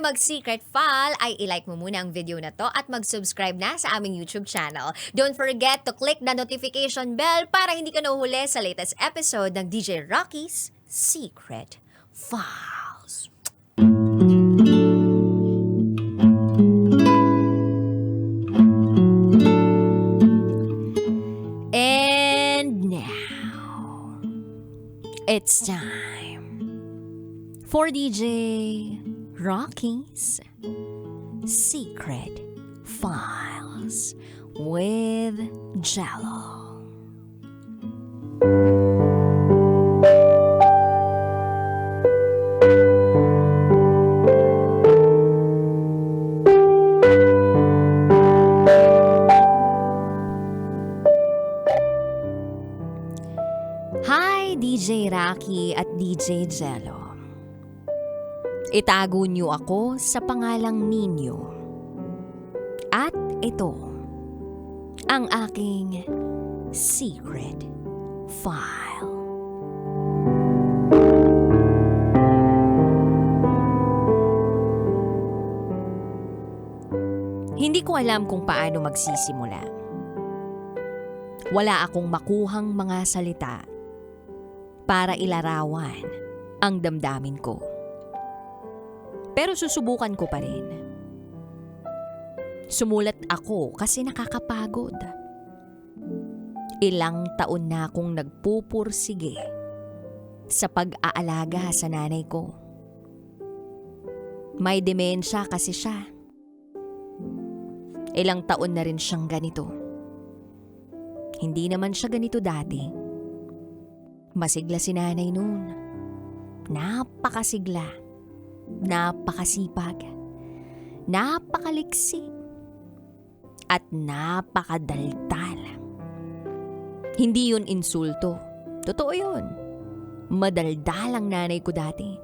mag-secret file, ay ilike mo muna ang video na to at mag-subscribe na sa aming YouTube channel. Don't forget to click the notification bell para hindi ka nahuhuli sa latest episode ng DJ Rocky's Secret Files. And now, it's time for DJ Rocky's Secret Files with Jello. Hi, DJ Rocky at DJ Jello. Itago niyo ako sa pangalang Ninyo. At ito, ang aking secret file. Hindi ko alam kung paano magsisimula. Wala akong makuhang mga salita para ilarawan ang damdamin ko. Pero susubukan ko pa rin. Sumulat ako kasi nakakapagod. Ilang taon na akong nagpupursige sa pag-aalaga sa nanay ko. May demensya kasi siya. Ilang taon na rin siyang ganito. Hindi naman siya ganito dati. Masigla si nanay noon. Napakasigla. Napakasipag, napakaliksi, at napakadaldal. Hindi yun insulto. Totoo yun. Madaldal ang nanay ko dati.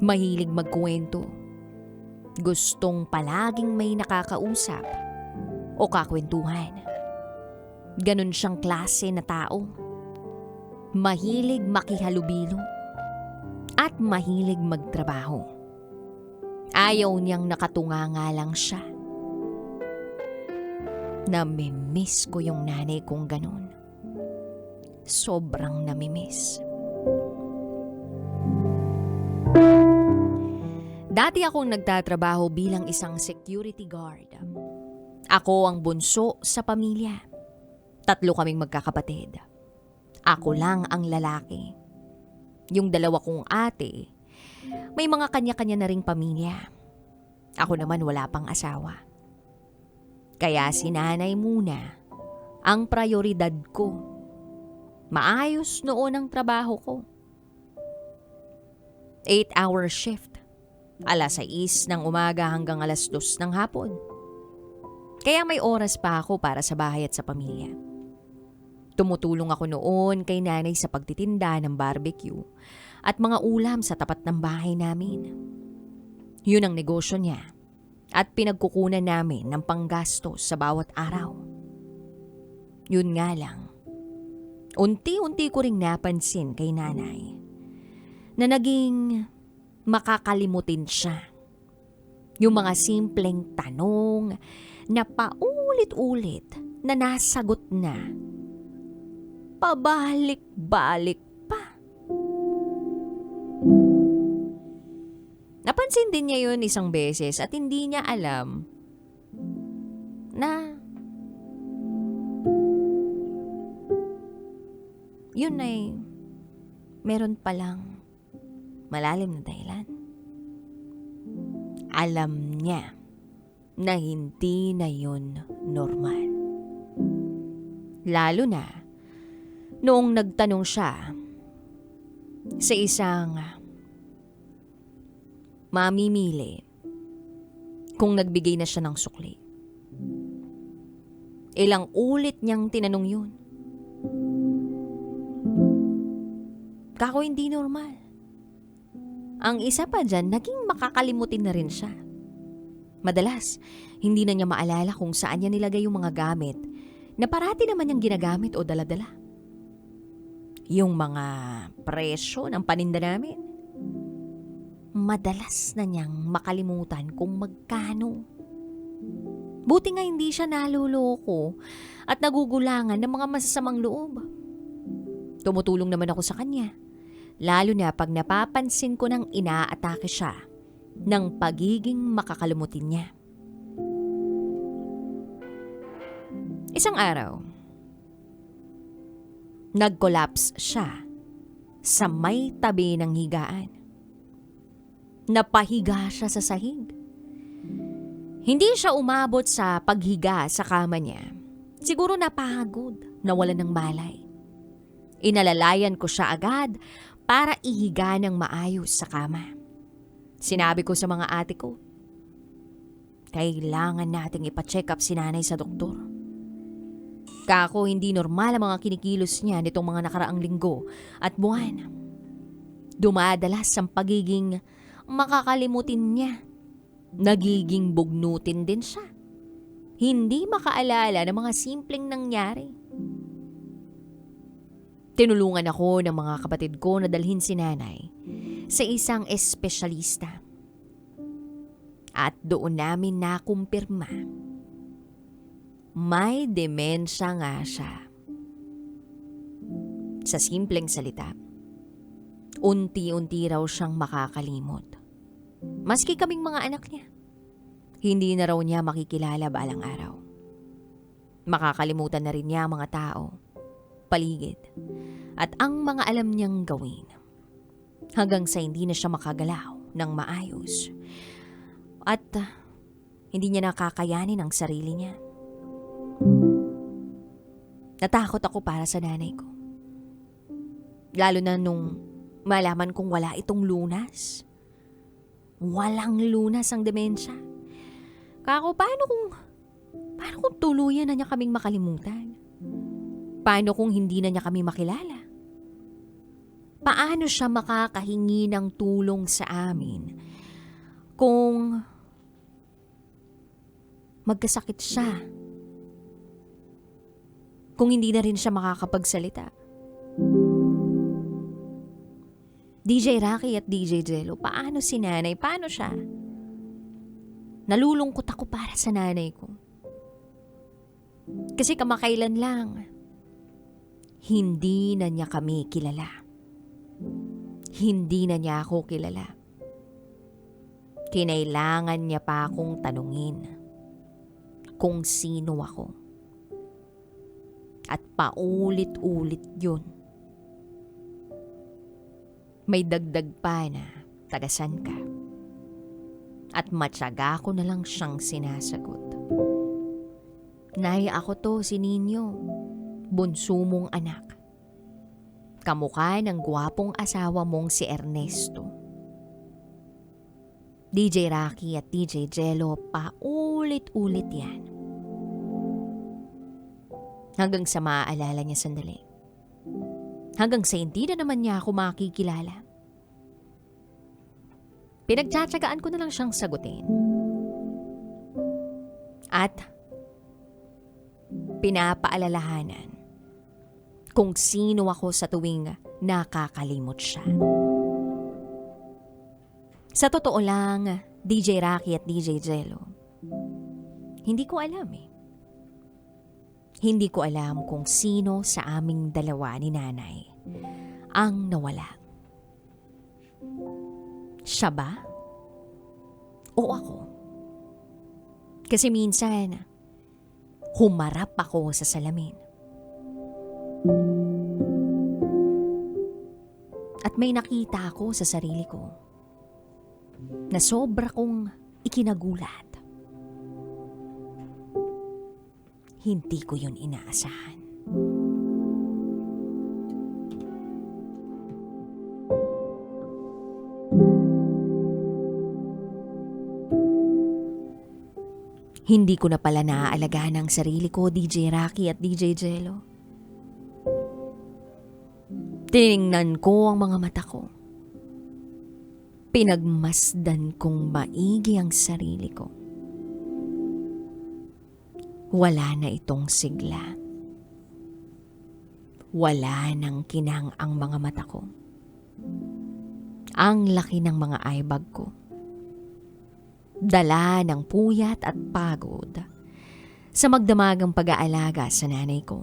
Mahilig magkwento. Gustong palaging may nakakausap o kakwentuhan. Ganon siyang klase na tao. Mahilig makihalubilo at mahilig magtrabaho. Ayaw niyang nakatunganga lang siya. Namimiss ko yung nanay kong ganun. Sobrang namimiss. Dati akong nagtatrabaho bilang isang security guard. Ako ang bunso sa pamilya. 3 kaming magkakapatid. Ako lang ang lalaki. Yung 2 kong ate, may mga kanya-kanya na ring pamilya. Ako naman wala pang asawa. Kaya si nanay muna ang prioridad ko. Maayos noon ang trabaho ko. 8-hour shift. 6:00 ng umaga hanggang 2:00 ng hapon. Kaya may oras pa ako para sa bahay at sa pamilya. Tumutulong ako noon kay nanay sa pagtitinda ng barbecue at mga ulam sa tapat ng bahay namin. Yun ang negosyo niya at pinagkukunan namin ng panggastos sa bawat araw. Yun nga lang, unti-unti ko ring napansin kay nanay na naging makakalimutin siya. Yung mga simpleng tanong na paulit-ulit na nasagot na pabalik-balik pa. Napansin din niya yun isang beses at hindi niya alam na yun ay meron palang malalim na dahilan. Alam niya na hindi na yun normal. Lalo na noong nagtanong siya sa isang mamimili kung nagbigay na siya ng sukli. Ilang ulit niyang tinanong yun. Kako hindi normal. Ang isa pa dyan, naging makakalimutin na rin siya. Madalas, hindi na niya maalala kung saan niya nilagay yung mga gamit na parati naman niyang ginagamit o daladala. Yung mga presyo ng paninda namin. madalas na niyang makalimutan kung magkano. Buti nga hindi siya naluloko at nagugulangan ng mga masasamang loob. Tumutulong naman ako sa kanya, lalo na pag napapansin ko nang inaatake siya ng pagiging makakalimutin niya. Isang araw, nag-collapse siya sa may tabi ng higaan. Napahiga siya sa sahig. Hindi siya umabot sa paghiga sa kama niya. Siguro napagod, nawalan ng malay. Inalalayan ko siya agad para ihiga ng maayos sa kama. Sinabi ko sa mga ate ko, kailangan nating ipa-check up si nanay sa doktor. Kako hindi normal ang mga kinikilos niya nitong mga nakaraang linggo at buwan. Dumadalas ang pagiging makakalimutin niya. Nagiging bugnutin din siya. Hindi makaalala ng mga simpleng nangyari. Tinulungan ako ng mga kapatid ko na dalhin si nanay sa isang espesyalista. At doon namin nakumpirma, may demensya nga siya. Sa simpleng salita, unti-unti raw siyang makakalimot. Maski kaming mga anak niya, hindi na raw niya makikilala balang araw. Makakalimutan na rin niya mga tao, paligid, at ang mga alam niyang gawin. Hanggang sa hindi na siya makagalaw ng maayos. At hindi niya nakakayanin ang sarili niya. Natakot ako para sa nanay ko. Lalo na nung malaman kong wala itong lunas. Walang lunas ang demensya. Kako, paano kung tuluyan na niya kaming makalimutan? Paano kung hindi na niya kami makilala? Paano siya makakahingi ng tulong sa amin kung magkasakit siya? Kung hindi na rin siya makakapagsalita? DJ Rocky at DJ Jello, paano si nanay? Paano siya? Nalulungkot ako para sa nanay ko. Kasi kamakailan lang, hindi na niya kami kilala. Hindi na niya ako kilala. Kinailangan niya pa akong tanungin kung sino ako. At paulit-ulit yun. May dagdag pa na tagasan ka. At matyaga ko na lang siyang sinasagot. Nay, ako to, si Ninyo. Bunso mong anak. Kamukha ng gwapong asawa mong si Ernesto. DJ Rocky at DJ Jello, paulit-ulit yan. Hanggang sa maaalala niya sandali. Hanggang sa hindi na naman niya ako makikilala. Pinagtsatsagaan ko na lang siyang sagutin. At pinapaalalahanan kung sino ako sa tuwing nakakalimot siya. Sa totoo lang, DJ Rocky at DJ Jello, hindi ko alam eh. Hindi ko alam kung sino sa aming dalawa ni nanay ang nawala. Siya ba? O ako? Kasi minsan, humarap ako sa salamin. At may nakita ako sa sarili ko na sobra kong ikinagulat. Hindi ko yun inaasahan. Hindi ko na pala naaalagaan ang sarili ko, DJ Rocky at DJ Jello. Tiningnan ko ang mga mata ko. Pinagmasdan kong maigi ang sarili ko. Wala na itong sigla. Wala nang kinang ang mga mata ko. Ang laki ng mga eyebag ko. Dala ng puyat at pagod sa magdamagang pag-aalaga sa nanay ko.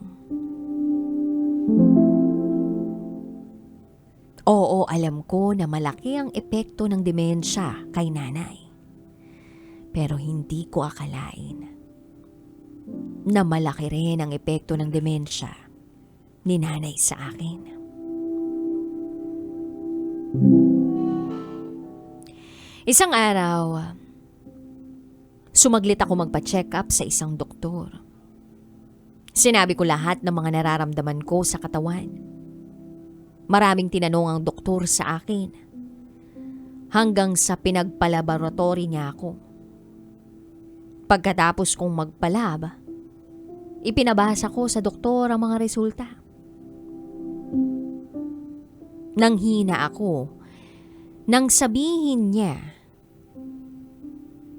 Oo, alam ko na malaki ang epekto ng demensya kay nanay. Pero hindi ko akalain na malaki rin ang epekto ng demensya ni nanay sa akin. Isang araw, sumaglit ako magpa-check up sa isang doktor. Sinabi ko lahat ng mga nararamdaman ko sa katawan. Maraming tinanong ang doktor sa akin. Hanggang sa pinagpalaboratory niya ako. Pagkatapos kong magpalab, ipinabasa ko sa doktor ang mga resulta. Nanghina ako nang sabihin niya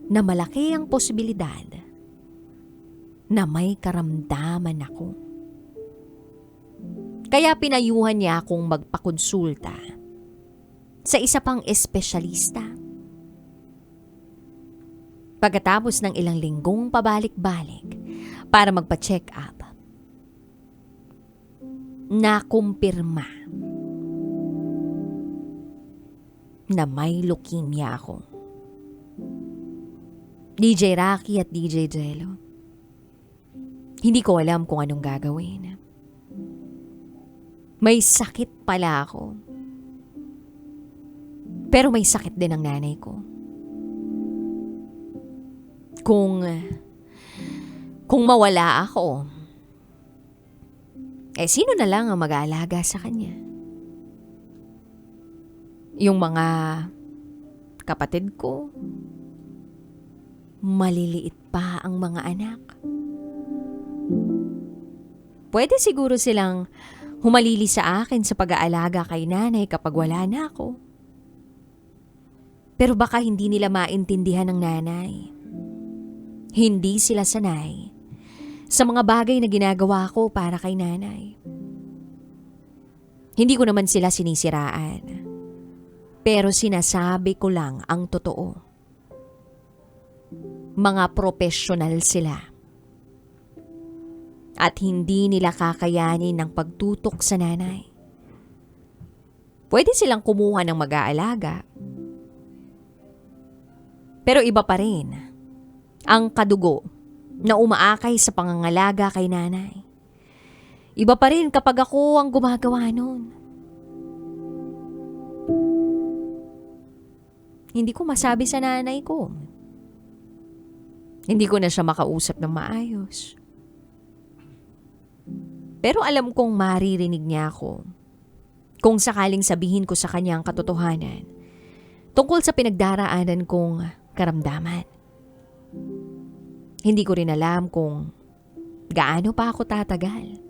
na malaki ang posibilidad na may karamdaman ako. Kaya pinayuhan niya akong magpakonsulta sa isa pang espesyalista. Pagkatapos ng ilang linggong pabalik-balik para magpa-check up, nakumpirma na may leukemia ako. DJ Rocky at DJ Jello, hindi ko alam kung anong gagawin. May sakit pala ako. Pero may sakit din ang nanay ko. Kung mawala ako, sino na lang ang mag-aalaga sa kanya? Yung mga kapatid ko, maliliit pa ang mga anak. Pwede siguro silang humalili sa akin sa pag-aalaga kay nanay kapag wala na ako. Pero baka hindi nila maintindihan ng nanay. Hindi sila sanay sa mga bagay na ginagawa ko para kay nanay. Hindi ko naman sila sinisiraan. Pero sinasabi ko lang ang totoo. Mga profesional sila. At hindi nila kakayanin ng pagtutok sa nanay. Pwede silang kumuha ng mag-aalaga. Pero iba pa rin ang kadugo na umaakay sa pangangalaga kay nanay. Iba pa rin kapag ako ang gumagawa nun. Hindi ko masabi sa nanay ko. Hindi ko na siya makausap ng maayos. Pero alam kong maririnig niya ako kung sakaling sabihin ko sa kanya ang katotohanan tungkol sa pinagdaraanan kong karamdaman. Hindi ko rin alam kung gaano pa ako tatagal.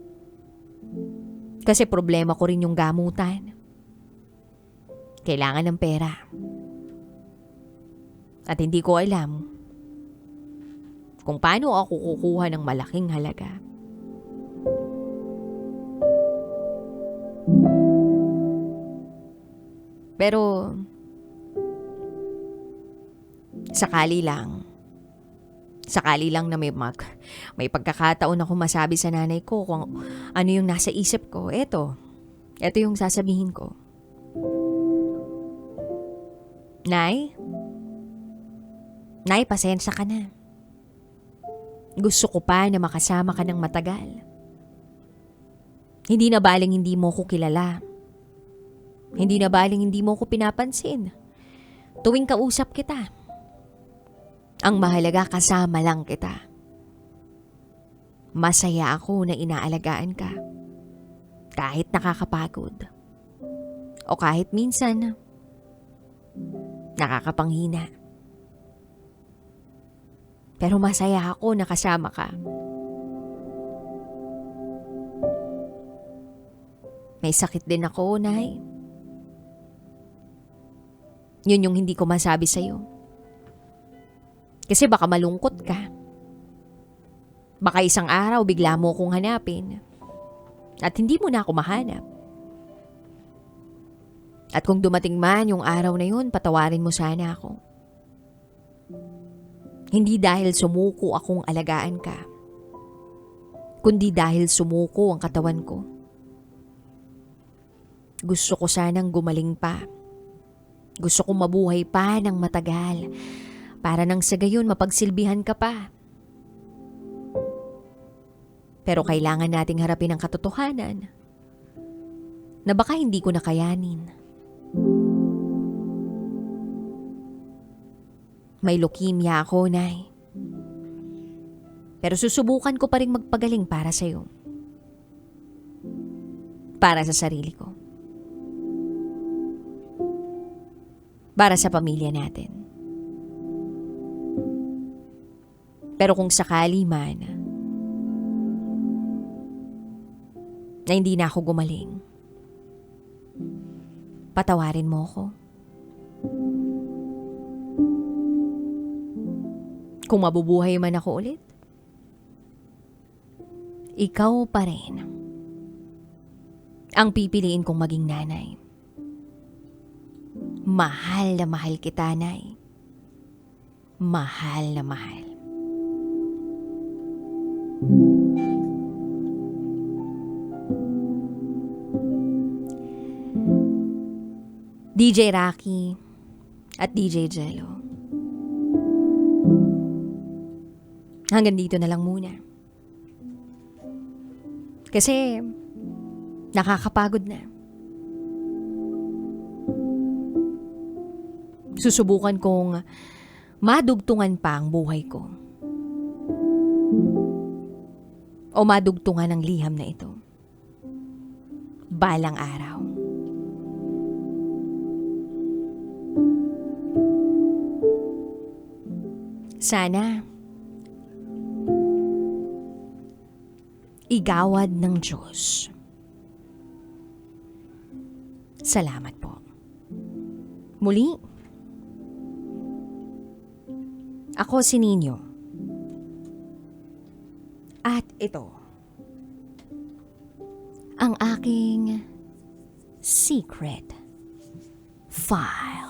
Kasi problema ko rin yung gamutan. Kailangan ng pera. At hindi ko alam kung paano ako kukuha ng malaking halaga. Pero sakali lang na may pagkakataon ako masabi sa nanay ko kung ano yung nasa isip ko. Eto yung sasabihin ko. Nay, pasensya ka na. Gusto ko pa na makasama ka ng matagal. Hindi na baling hindi mo ko kilala. Hindi na baling hindi mo ko pinapansin. Tuwing kausap kita. Ang mahalaga kasama lang kita. Masaya ako na inaalagaan ka. Kahit nakakapagod. O kahit minsan, nakakapanghina. Pero masaya ako na kasama ka. May sakit din ako, Nay. Yun yung hindi ko masabi sa'yo. Kasi baka malungkot ka. Baka isang araw bigla mo akong hanapin. At hindi mo na ako mahanap. At kung dumating man yung araw na yun, patawarin mo sana ako. Hindi dahil sumuko akong alagaan ka, kundi dahil sumuko ang katawan ko. Gusto ko sanang gumaling pa. Gusto ko mabuhay pa ng matagal para nang sa gayon mapagsilbihan ka pa. Pero kailangan nating harapin ang katotohanan na baka hindi ko nakayanin. May leukemia ako, Nay. Pero susubukan ko pa rin magpagaling para sa'yo. Para sa sarili ko. Para sa pamilya natin. Pero kung sakali man na hindi na ako gumaling, patawarin mo ako. Kung mabubuhay man ako ulit, ikaw pa rin ang pipiliin kong maging nanay. Mahal na mahal kita, Nay. Mahal na mahal. DJ Rocky at DJ Jello. Hanggang dito na lang muna. Kasi nakakapagod na. Susubukan kong madugtungan pa ang buhay ko. O madugtungan ang liham na ito. Balang araw. Sana igawad ng Diyos. Salamat po. Muli, ako si Nino. At ito, ang aking secret file.